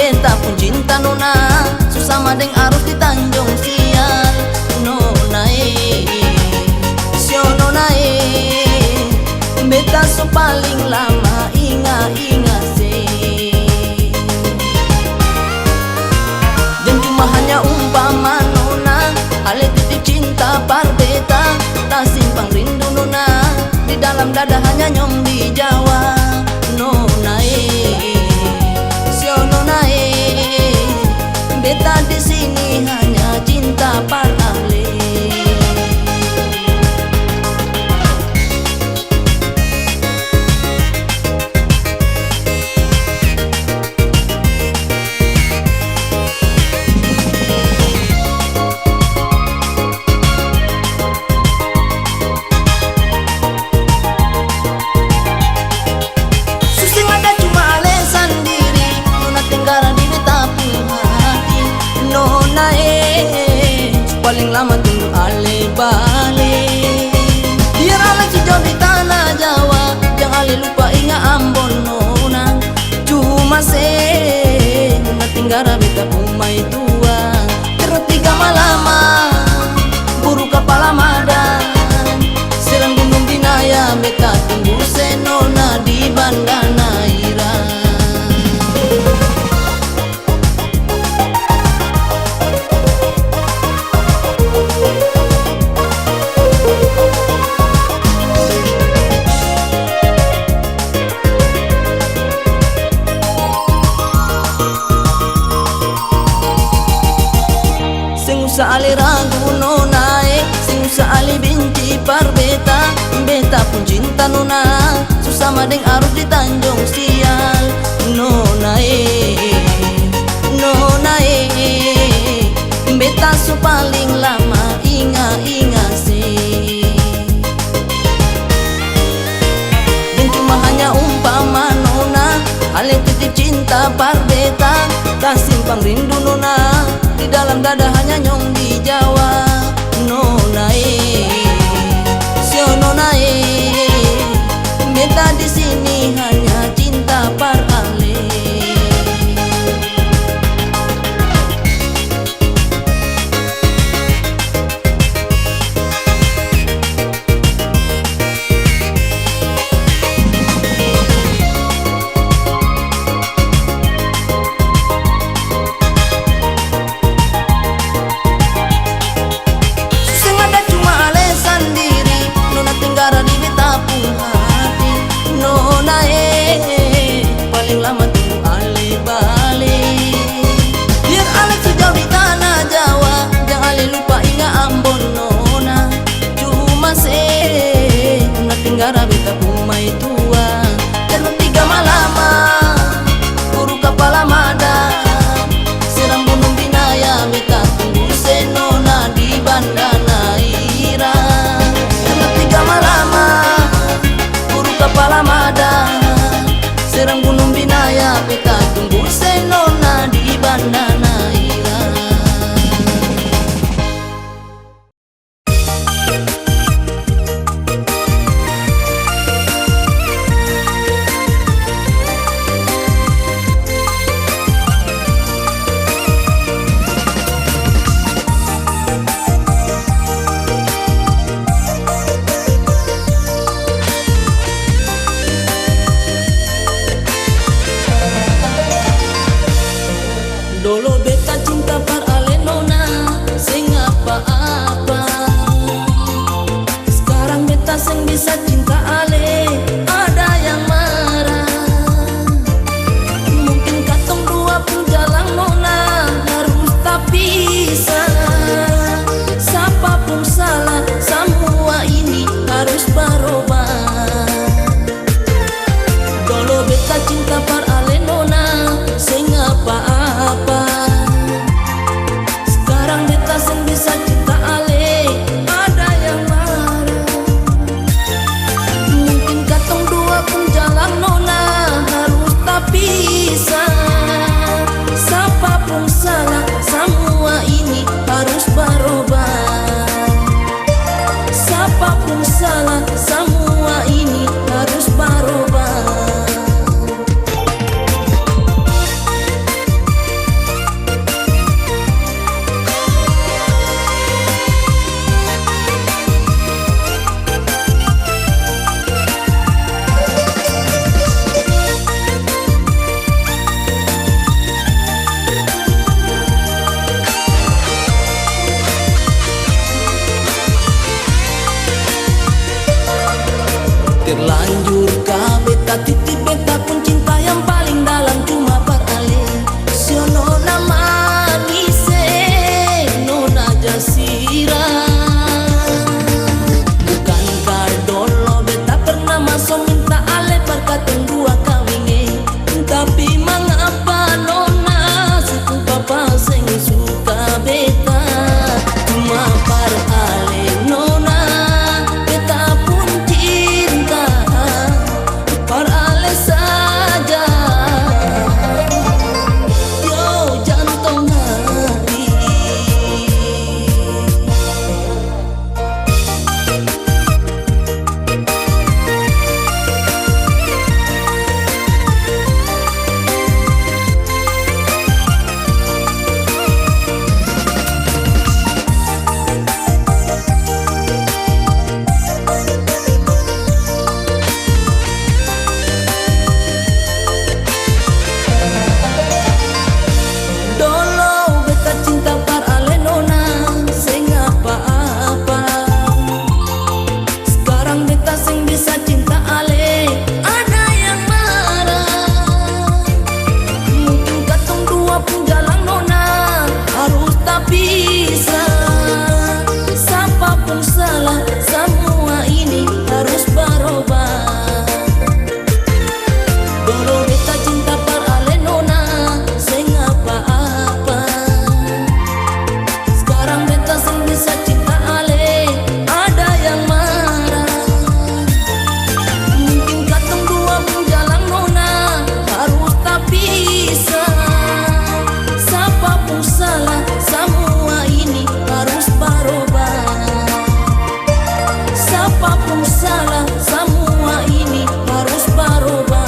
beta pun cinta nona, susama deng arus di Tanjung Sial. Nona sio nona beta so paling lama inga se. Dan cuma hanya umpama nona, ale titip cinta par beta, tak simpang rindu nona, di dalam dada hanya nyom di Jawa. Nona sio nona beta di sini hanya cinta par ale. Paling lama tunggu ale balik, biar ale sejauh di tanah Jawa, jangan ale lupa ingat Ambon nona. Cuma nona tinggara beta umai tua, tertiga malama buru kepala madan, serang gunung binaya beta tunggu senona di Banda Naira. Sa ali ragu nona sing sa ali binti par beta, beta pun cinta nona, susama deng arus di Tanjung Sial. Nona nona beta so paling lama inga se. Dan cuma hanya umpama nona, ale titip cinta par beta, tak simpang rindu nona, di dalam dada hanya nyong di Jawa. Nona sio nona beta di sini hanya cinta par ale. Terlanjur ka beta titip beta pun cinta yang paling dalam cuma par ale. Siono nama nise nona jasira. Bukan kardolo beta pernah masuk minta ale par katong dua kawinge. Tapi mengapa nona situ papa sing suka beta cuma par ale nona. Beta pun cinta par ale saja. Yo jantung hati. Dolo beta cinta par ale nona sing apa-apa. Sekarang beta sing bisa cinta ale, ada yang marah. Mungkin katong dua pun jalan nona harus tak bisa. Siapapun salah semua ini harus berubah. Dulu beta cinta par ale nona sing apa-apa. Sekarang beta sing bisa cinta ale, ada yang marah. Mungkin katong dua pun jalan nona harus tak bisa. Siapapun salah semua ini harus berubah. Siapapun salah semua ini harus berubah.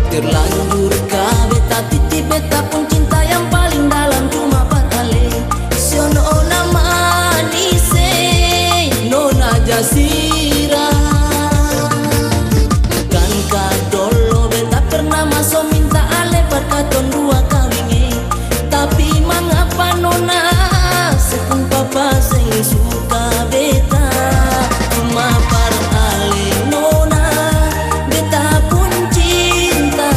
Terlanjur ka beta titip beta pun cinta yang paling dalam cuma par ale. Siono nama nise nona jasira. Bukan kadolo beta pernah masuk minta ale par katon dua kawinge. Tapi mengapa nona sepun papa sing suka beta cuma par ale nona. Beta pun cinta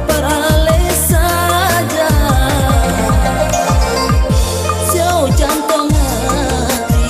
par ale saja. Sio jantung hati.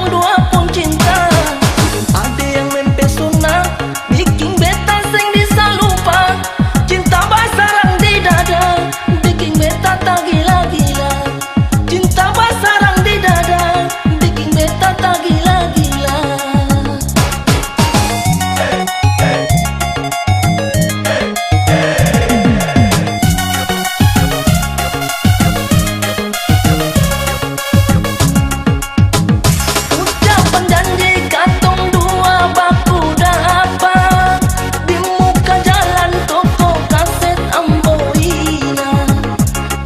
katong dua pun cinta. Ada yang mempesona, bikin beta sing bisa lupa. Cinta basarang di dada, bikin beta tak gila-gila. Cinta basarang di dada, bikin beta tak gila-gila. Ucapan janji katong dua baku dapat di muka jalan toko kaset Amboina.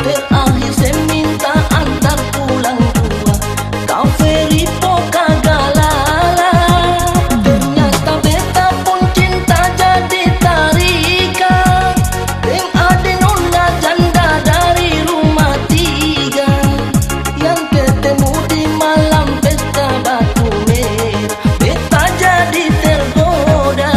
Terakhir saya minta antar pulang dua, kau Feripo kagalala. Ternyata beta pun cinta jadi tarikan. Deng ade nona janda dari rumah tiga, yang ketemu di malam pesta batu merah. Beta jadi tergoda.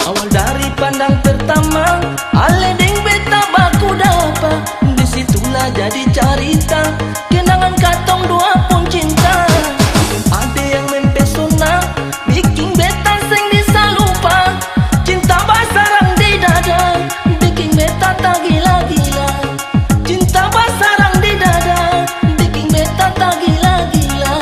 Awal dari pandang pertama, ale deng beta baku dapa. Disitulah jadi cerita, kenangan katong dua pun cinta. Ada yang mempesona, bikin beta sing bisa lupa. Cinta basarang di dada, bikin beta tak gila-gila. Cinta basarang di dada, bikin beta tak gila-gila.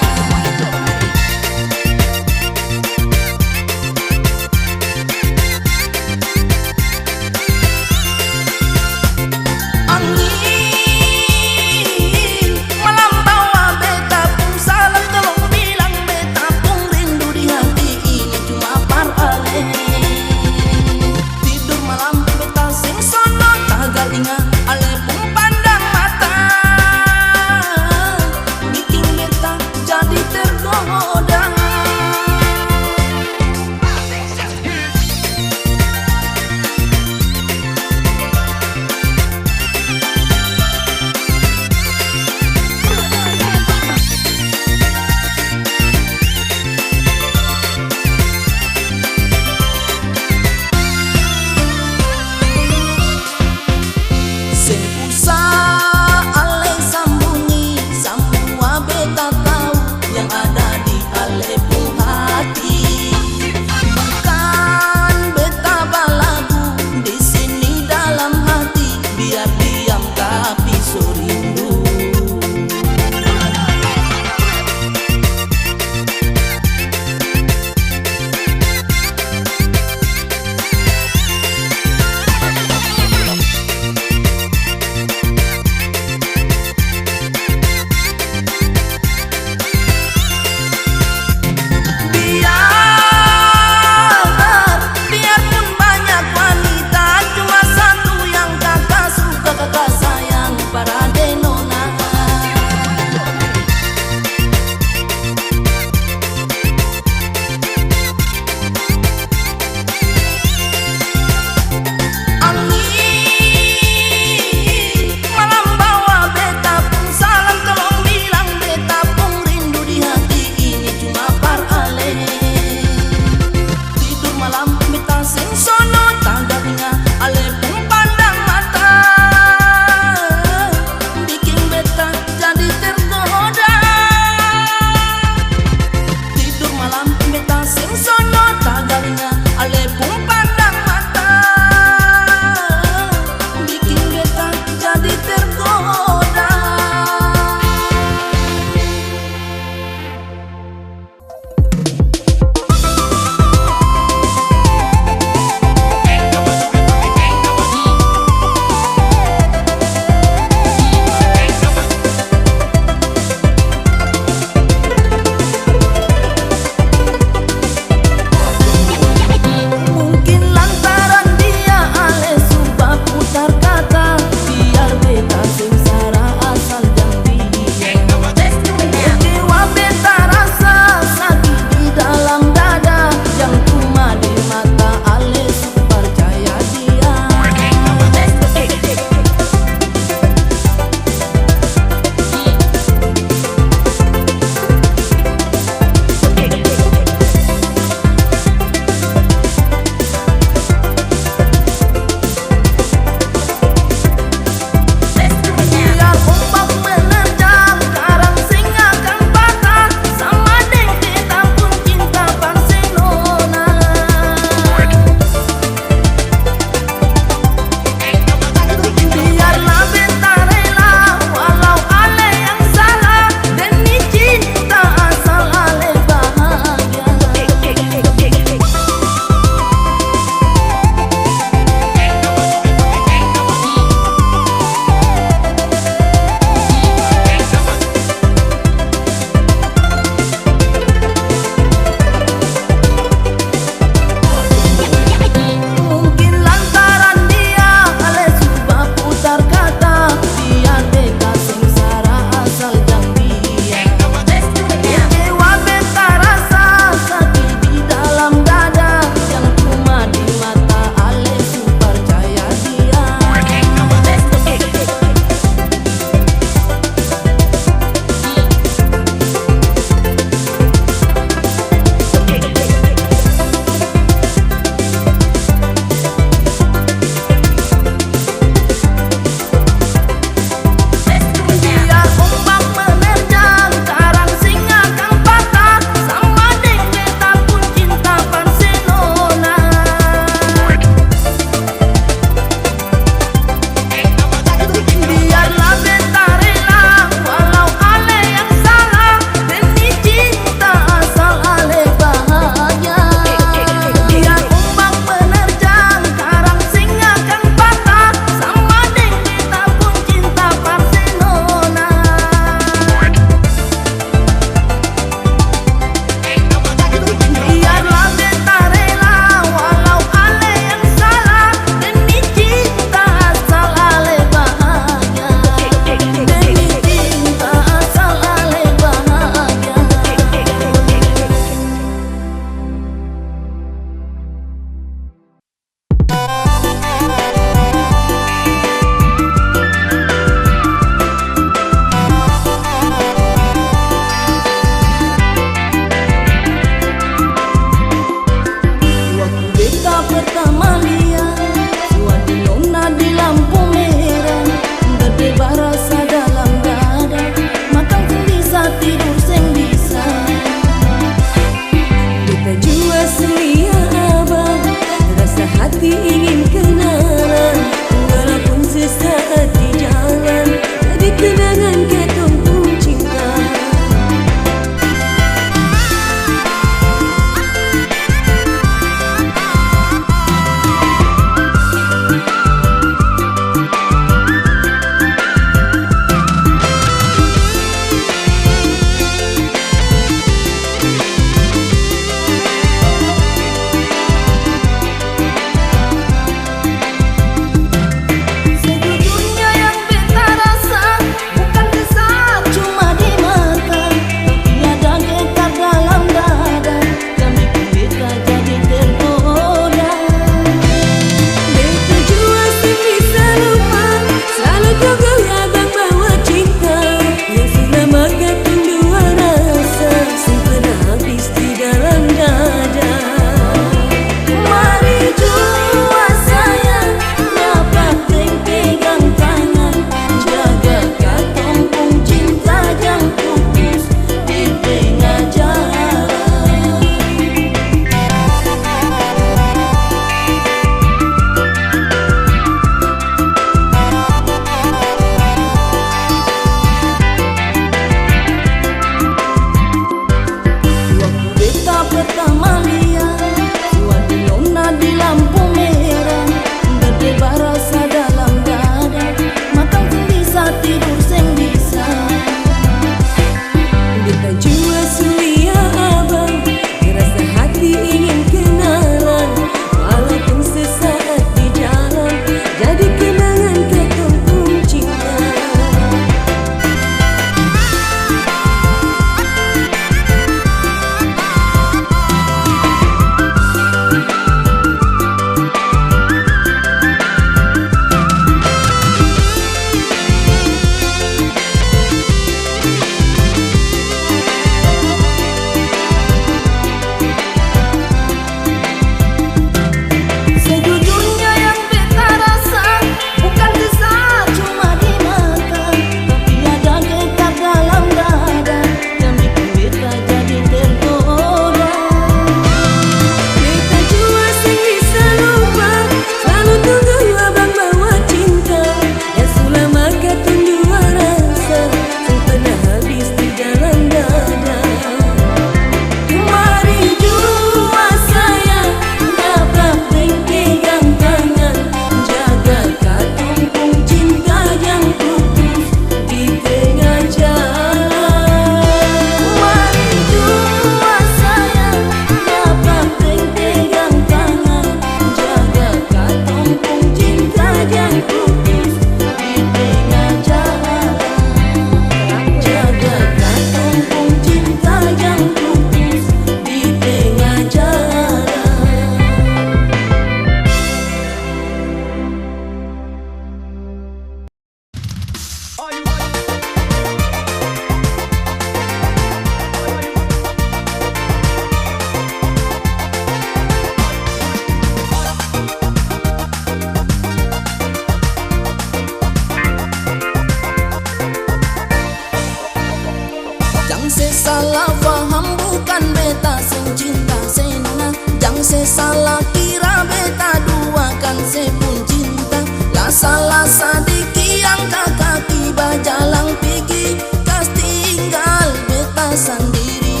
salah faham bukan beta sing cinta senona. Jang se salah kira beta duakan se pun cinta. Lah salah sadiki yang kakak tiba jalan pergi, kas tinggal beta sendiri.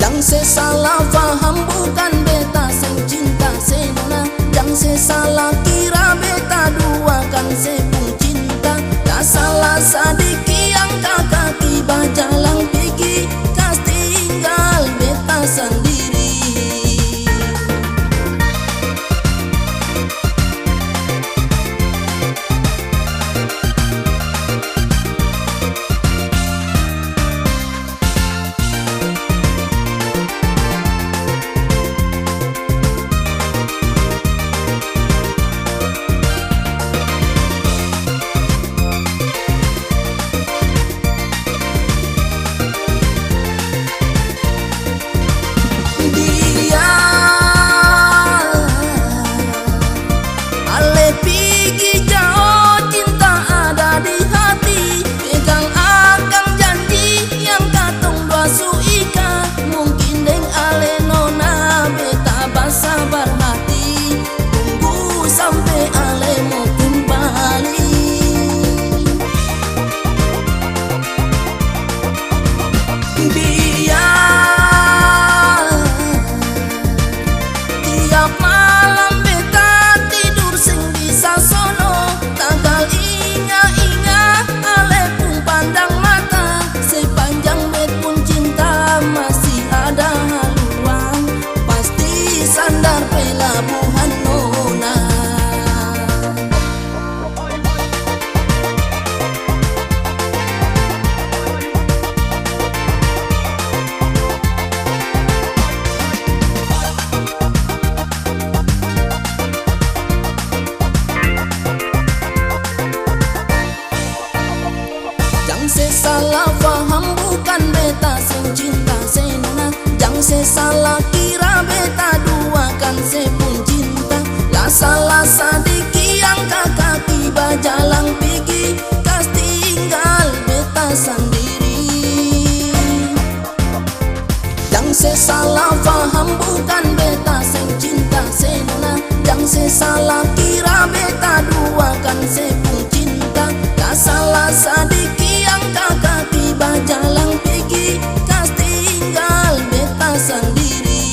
Jang se salah faham bukan beta sing cinta senona. Jang se salah kira beta duakan se pun cinta. Lah salah sadiki yang kakak tiba jalan pergi, kas tinggal beta sendiri. Salah faham bukan beta sing cinta senona. Jang se salah kira beta duakan se pun cinta. Lah salah sadiki yang kakak tiba jalan pergi, kas tinggal beta sendiri. Jang se salah faham bukan beta sing cinta senona. Jang se salah kira beta duakan se pun cinta. Lah salah sadiki yang kakak tiba jalan pergi, kas tinggal beta sendiri.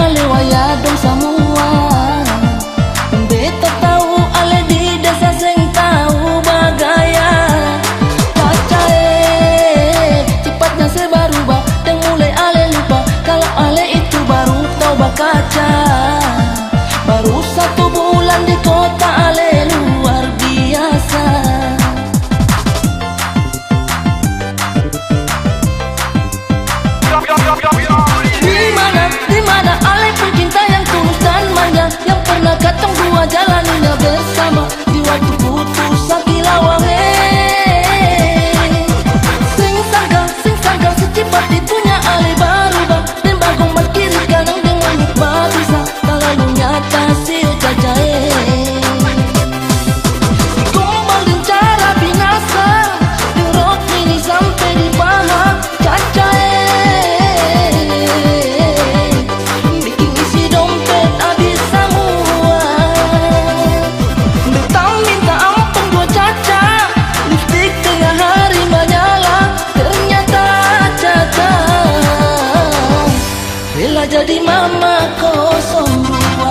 ale waya dong semua. Beta tahu ale di desa seng tahu bagaya. Caca cepatnya sebarubah dan mulai ale lupa kalau ale itu baru tahu bakaca. Baru 1 bulan di kota ale luar biasa. Di mana ale pencinta yang tulus dan manja, yang pernah katong dua jalaninya bersama di waktu putus sakilawang. Sing sangka secepat itunya ale barubah dan bagong berkiri kanan dengan lupa bisa terlalu nyata si Caca. Gombal dan cara binasa di rok ini sampai di paha Caca. Bikin isi dompet habis semua. Betang minta ampun gua Caca, lipstick tengah hari menyala, ternyata Caca rela jadi mama 02.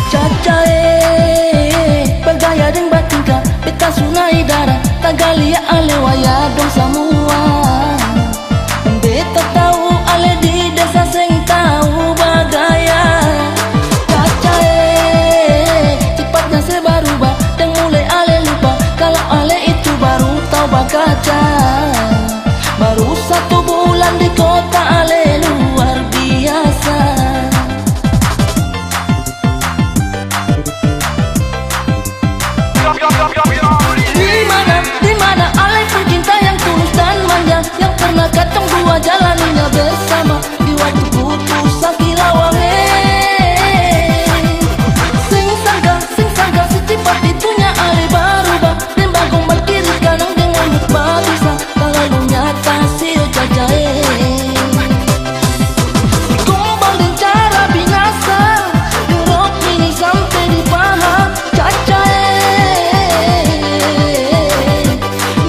Caca bergaya dan batingkah beta sungai darah tagalia ale waya dong semua. Beta tahu ale di desa seng tahu bagaya. Caca cepatnya sebarubah dan mulai ale lupa kalau ale itu baru tahu bakaca. Baru 1 bulan di kota ale luar biasa. Di mana ale pencinta yang tulus dan manja, yang pernah katong dua jalaninya bersama di waktu putus sakilawang. Sing sangka secepat itunya ale barubah dan bagong berkiri kanan dengan lupa bisa terlalu nyata si Caca. Gombal dan cara binasa di rok ini sampai di paha Caca.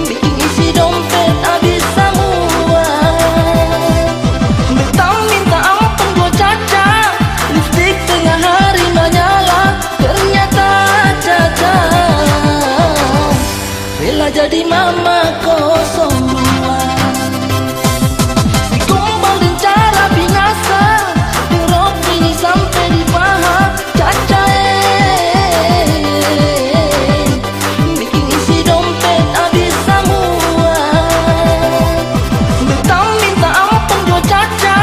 Bikin isi dompet habis semua. Betang minta ampun gua Caca, lipstick tengah hari menyala, ternyata Caca rela jadi mama 02. Si gombal dan cara binasa di rok ini sampai di paha Caca. Bikin isi dompet habis semua. Betang minta ampun gua Caca,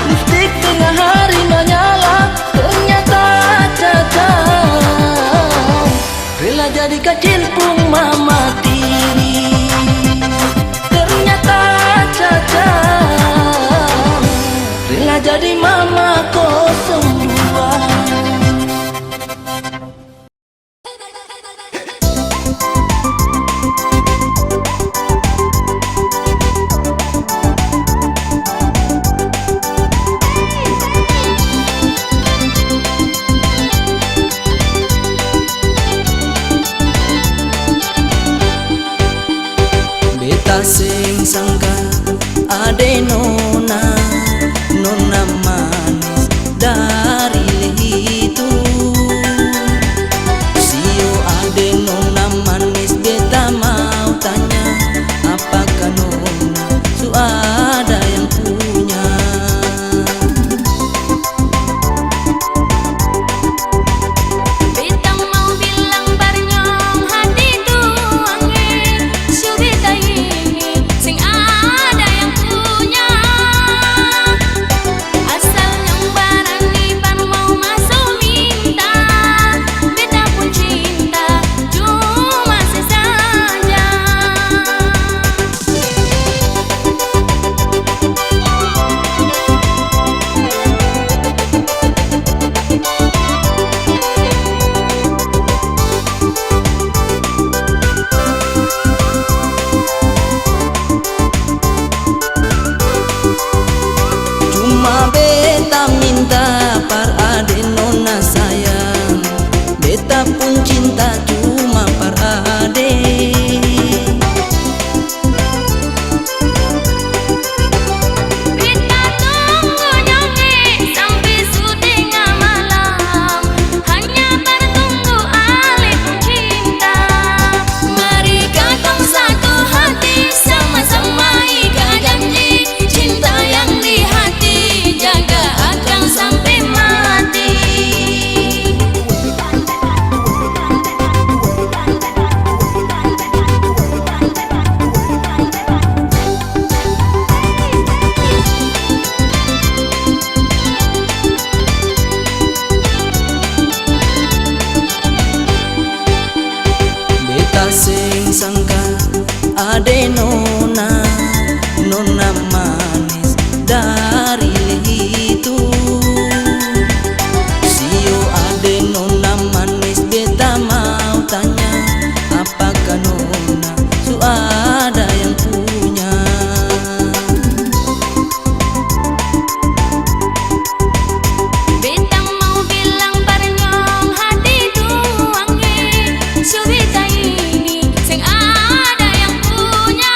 lipstick tengah hari menyala, ternyata Caca rela jadi kecil pun mama tiri. Ternyata Caca rela jadi mama 02. ade nona, nona manis dari itu. Sio ade nona manis, beta mau tanya, apakah nona su ada yang punya? Beta mau bilang barnyong hati tuange, su beta ini sing ada yang punya.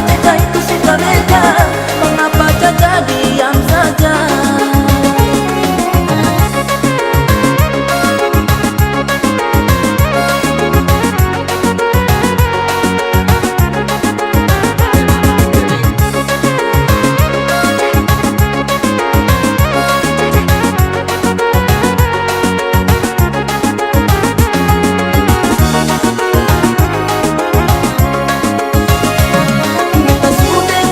Caca itu suka beda, mengapa Caca diam saja? Kita sudah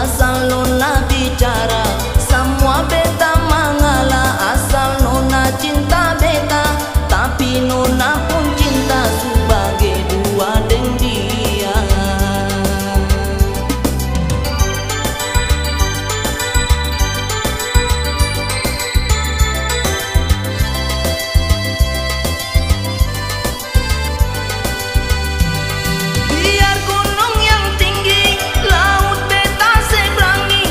asal nona bicara, semua beta mengalah asal nona cinta beta. Tapi nona pun cinta sebagai dua deng dia. Biar gunung yang tinggi, laut beta seberangi,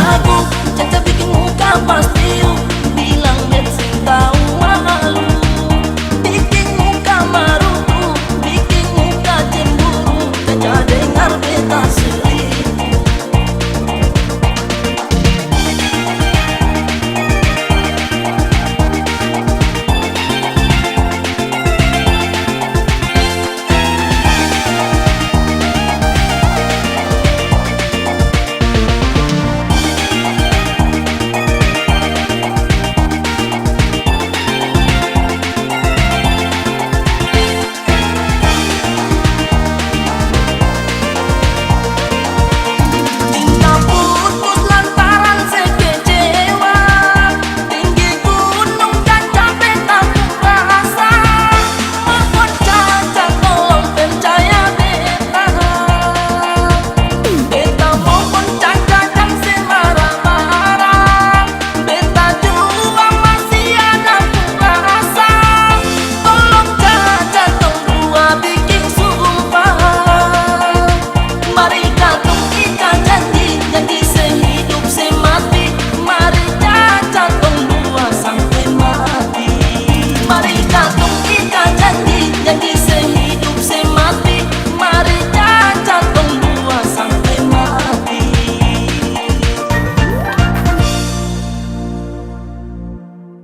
lagu, cinta bikin muka pasti